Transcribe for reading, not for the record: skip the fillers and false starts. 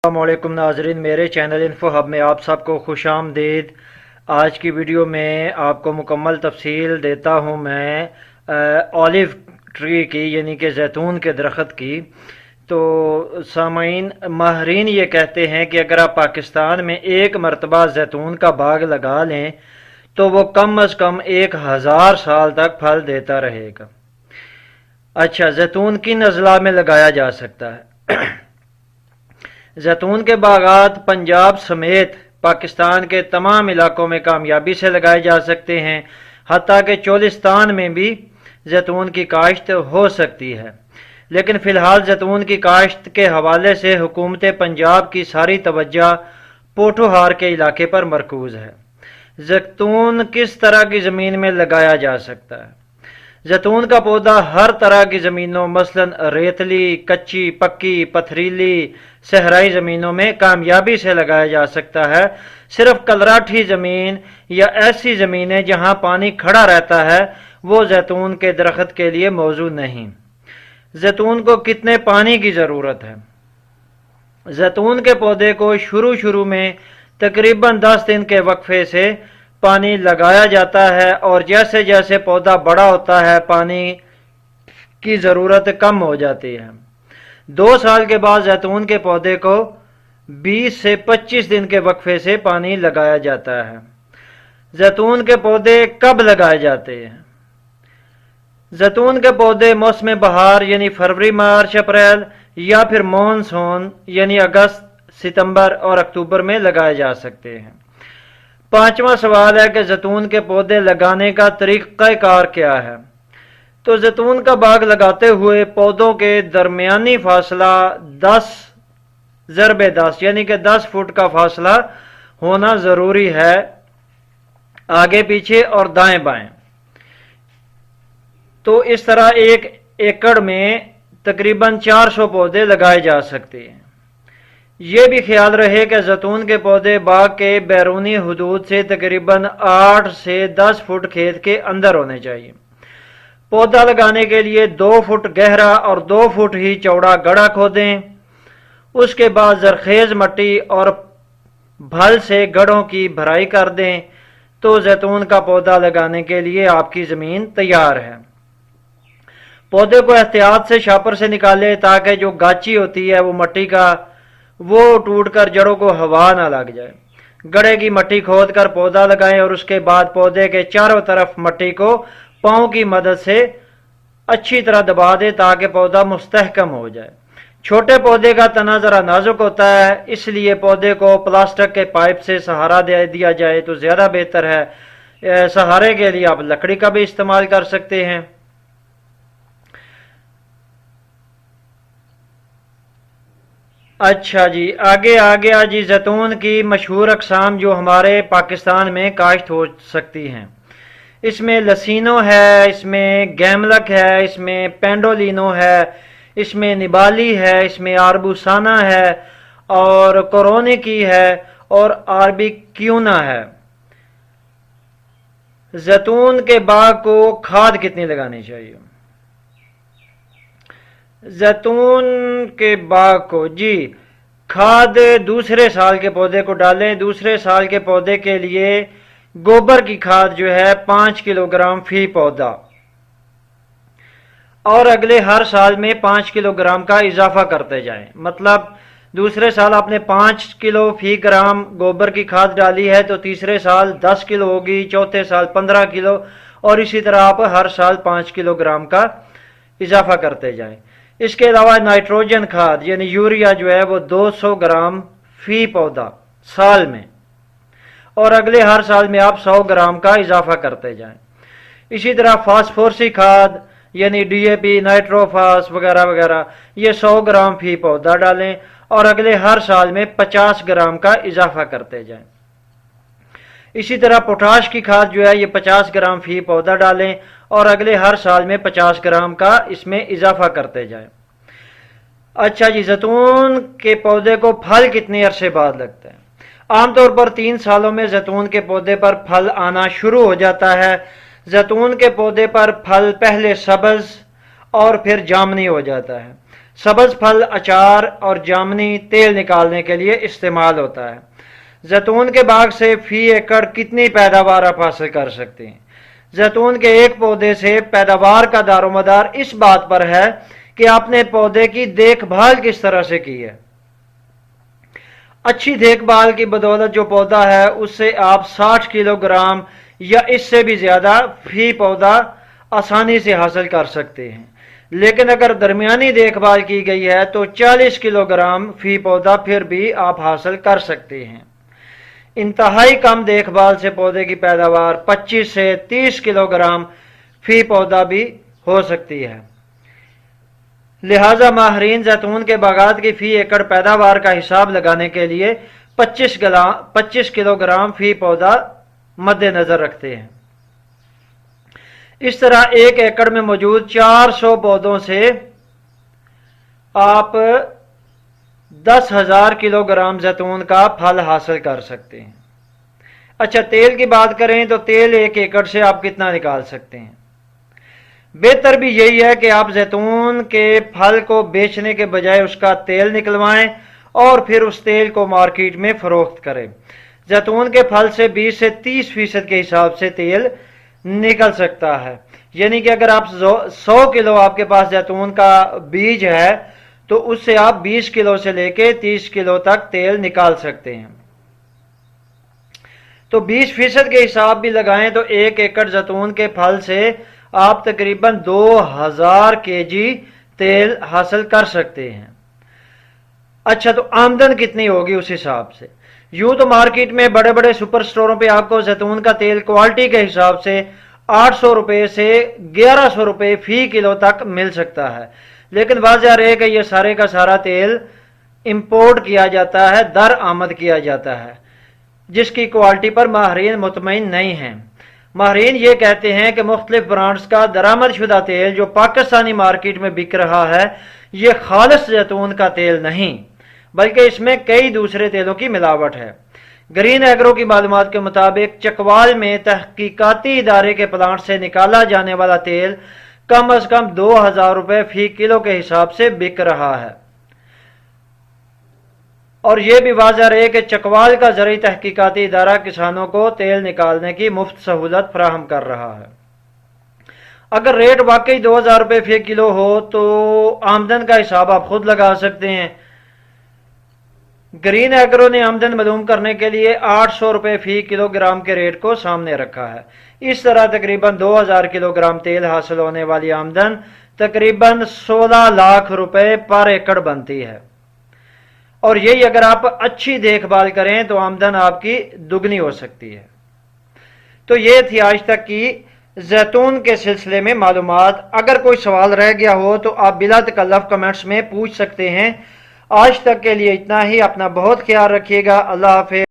अस्सलामुअलैकुम नाजरीन, मेरे चैनल इन्फो हब में आप सबको खुश आमदीद। आज की वीडियो में आपको मुकम्मल तफसील देता हूँ मैं ऑलिव ट्री की, यानी कि जैतून के दरख्त की। तो सामाईन, माहरीन ये कहते हैं कि अगर आप पाकिस्तान में एक मरतबा जैतून का बाग लगा लें तो वो कम अज़ कम 1000 साल तक फल देता रहेगा। अच्छा, जैतून किन अजला में लगाया जा सकता है? जैतून के बागात पंजाब समेत पाकिस्तान के तमाम इलाकों में कामयाबी से लगाए जा सकते हैं। हत्ता कि चोलिस्तान में भी जैतून की काश्त हो सकती है, लेकिन फ़िलहाल जैतून की काश्त के हवाले से हुकूमत पंजाब की सारी तवज्जो पोठोहार के इलाके पर मरकूज़ है। जैतून किस तरह की ज़मीन में लगाया जा सकता है? जैतून का पौधा हर तरह की ज़मीनों, मसलन रेतली, कच्ची, पक्की, पथरीली, सहराई ज़मीनों में कामयाबी से लगाया जा सकता है। सिर्फ कलराठी ज़मीन या ऐसी ज़मीनें जहां पानी खड़ा रहता है वो जैतून के दरख्त के लिए मौजू नहीं। जैतून को कितने पानी की ज़रूरत है? जैतून के पौधे को शुरू में तकरीबन 10 दिन के वक्फे से पानी लगाया जाता है और जैसे जैसे पौधा बड़ा होता है पानी की ज़रूरत कम हो जाती है। 2 साल के बाद जैतून के पौधे को 20 से 25 दिन के वक्फे से पानी लगाया जाता है। जैतून के पौधे कब लगाए जाते हैं? जैतून के पौधे मौसम बहार यानी फरवरी, मार्च, अप्रैल या फिर मानसून यानी अगस्त, सितंबर और अक्टूबर में लगाए जा सकते हैं। 5वां सवाल है कि जैतून के पौधे लगाने का तरीक़ाकार क्या है? तो जैतून का बाग लगाते हुए पौधों के दरमियानी फासला 10x10 यानी कि 10 फुट का फासला होना ज़रूरी है, आगे पीछे और दाएं बाएं। तो इस तरह 1 एकड़ में तकरीबन 400 पौधे लगाए जा सकते हैं। ये भी ख्याल रहे कि जैतून के पौधे बाग के बैरूनी हदूद से तकरीबन 8 से 10 फुट खेत के अंदर होने चाहिए। पौधा लगाने के लिए 2 फुट गहरा और 2 फुट ही चौड़ा गड्ढा खोदें। उसके बाद जरखेज मिट्टी और भल से गड्ढों की भराई कर दें तो जैतून का पौधा लगाने के लिए आपकी ज़मीन तैयार है। पौधे को एहतियात से शापर से निकालें ताकि जो गाची होती है वो मिट्टी का वो टूटकर जड़ों को हवा ना लग जाए। गड्ढे की मिट्टी खोद कर पौधा लगाएं और उसके बाद पौधे के चारों तरफ मिट्टी को पांव की मदद से अच्छी तरह दबा दें ताकि पौधा मुस्तहकम हो जाए। छोटे पौधे का तना ज़रा नाजुक होता है, इसलिए पौधे को प्लास्टिक के पाइप से सहारा दे दिया जाए तो ज़्यादा बेहतर है। सहारे के लिए आप लकड़ी का भी इस्तेमाल कर सकते हैं। अच्छा जी, आगे आ गया जी जैतून की मशहूर अक़साम जो हमारे पाकिस्तान में काश्त हो सकती हैं। इसमें लसीनो है, इसमें गैमलक है, इसमें पेंडोलिनो है, इसमें निबाली है, इसमें आरबूसाना है और कोरोनिकी है और आरबिक्यूना है। जैतून के बाग को खाद कितनी लगानी चाहिए? जैतून के बाग को जी खाद दूसरे साल के पौधे को डालें। दूसरे साल के पौधे के लिए गोबर की खाद जो है 5 किलोग्राम फी पौधा और अगले हर साल में 5 किलोग्राम का इजाफा करते जाएं। मतलब दूसरे साल आपने 5 किलो फी ग्राम गोबर की खाद डाली है तो तीसरे साल 10 किलो होगी, चौथे साल 15 किलो और इसी तरह आप हर साल 5 किलोग्राम का इजाफा करते जाएं। इसके अलावा नाइट्रोजन खाद यानी यूरिया जो है वो 200 ग्राम फी पौधा साल में और अगले हर साल में आप 100 ग्राम का इजाफा करते जाएं। इसी तरह फास्फोरसी खाद यानी डीएपी, नाइट्रोफास वगैरह वगैरह ये 100 ग्राम फी पौधा डालें और अगले हर साल में 50 ग्राम का इजाफा करते जाएं। इसी तरह पोटाश की खाद जो है ये 50 ग्राम फी पौधा डालें और अगले हर साल में 50 ग्राम का इसमें इजाफा करते जाएं। अच्छा जी, जैतून के पौधे को फल कितने अरसे बाद लगता है? आमतौर पर 3 सालों में जैतून के पौधे पर फल आना शुरू हो जाता है। जैतून के पौधे पर फल पहले सब्ज और फिर जामनी हो जाता है। सब्ज फल अचार और जामनी तेल निकालने के लिए इस्तेमाल होता है। जैतून के बाग से फी एकड़ कितनी पैदावार आप हासिल कर सकते हैं? जैतून के एक पौधे से पैदावार का दारोमदार इस बात पर है कि आपने पौधे की देखभाल किस तरह से की है। अच्छी देखभाल की बदौलत जो पौधा है उससे आप 60 किलोग्राम या इससे भी ज्यादा फी पौधा आसानी से हासिल कर सकते हैं, लेकिन अगर दरमियानी देखभाल की गई है तो 40 किलोग्राम फी पौधा फिर भी आप हासिल कर सकते हैं। इंतहाई कम देखभाल से पौधे की पैदावार 25 से 30 किलोग्राम फी पौधा भी हो सकती है। लिहाजा माहरीन जैतून के बागात की फी एकड़ पैदावार का हिसाब लगाने के लिए 25 किलोग्राम फी पौधा मद्देनजर रखते हैं। इस तरह एक एकड़ में मौजूद 400 पौधों से आप 10,000 किलोग्राम जैतून का फल हासिल कर सकते हैं। अच्छा, तेल की बात करें तो तेल एक एकड़ से आप कितना निकाल सकते हैं? बेहतर भी यही है कि आप जैतून के फल को बेचने के बजाय उसका तेल निकलवाएं और फिर उस तेल को मार्केट में फरोख्त करें। जैतून के फल से 20 से 30% के हिसाब से तेल निकल सकता है, यानी कि अगर आप 100 किलो आपके पास जैतून का बीज है तो उससे आप 20 किलो से लेके 30 किलो तक तेल निकाल सकते हैं। तो 20% के हिसाब भी लगाएं तो एक एकड़ जैतून के फल से आप तकरीबन 2000 केजी तेल हासिल कर सकते हैं। अच्छा, तो आमदन कितनी होगी उस हिसाब से? यूं तो मार्केट में बड़े बड़े सुपर स्टोरों पे आपको जैतून का तेल क्वालिटी के हिसाब से 800 रुपये से 1100 रुपये फी किलो तक मिल सकता है, लेकिन वाज़ह रहे कि यह सारे का सारा तेल इंपोर्ट किया जाता है, दर आमद किया जाता है, जिसकी क्वालिटी पर माहरीन मुतमईन नहीं हैं। माहरीन ये कहते हैं कि मुख्तलिफ ब्रांड्स का दरामद शुदा तेल जो पाकिस्तानी मार्केट में बिक रहा है ये खालिस जैतून का तेल नहीं, बल्कि इसमें कई दूसरे तेलों की मिलावट है। ग्रीन एग्रो की मालूमात के मुताबिक चकवाल में तहकीकाती इदारे के प्लांट से निकाला जाने वाला तेल कम अज कम 2000 रुपये फी किलो के हिसाब से बिक रहा है। और यह भी वाज़ह रहे कि चकवाल का ज़रूरी तहकीकाती इदारा किसानों को तेल निकालने की मुफ्त सहूलत फराहम कर रहा है। अगर रेट वाकई 2000 रुपये फी किलो हो तो आमदन का हिसाब आप खुद लगा सकते हैं। ग्रीन एग्रो ने आमदन मालूम करने के लिए 800 रुपये फी किलोग्राम के रेट को सामने रखा है। इस तरह तकरीबन 2000 किलोग्राम तेल हासिल होने वाली आमदन तकरीबन 16 लाख रुपए पर एकड़ बनती है, और यही अगर आप अच्छी देखभाल करें तो आमदन आपकी दुगनी हो सकती है। तो ये थी आज तक की जैतून के सिलसिले में मालूमात। अगर कोई सवाल रह गया हो तो आप बिला तकल्लुफ कमेंट्स में पूछ सकते हैं। आज तक के लिए इतना ही। अपना बहुत ख्याल रखिएगा। अल्लाह हाफिज़।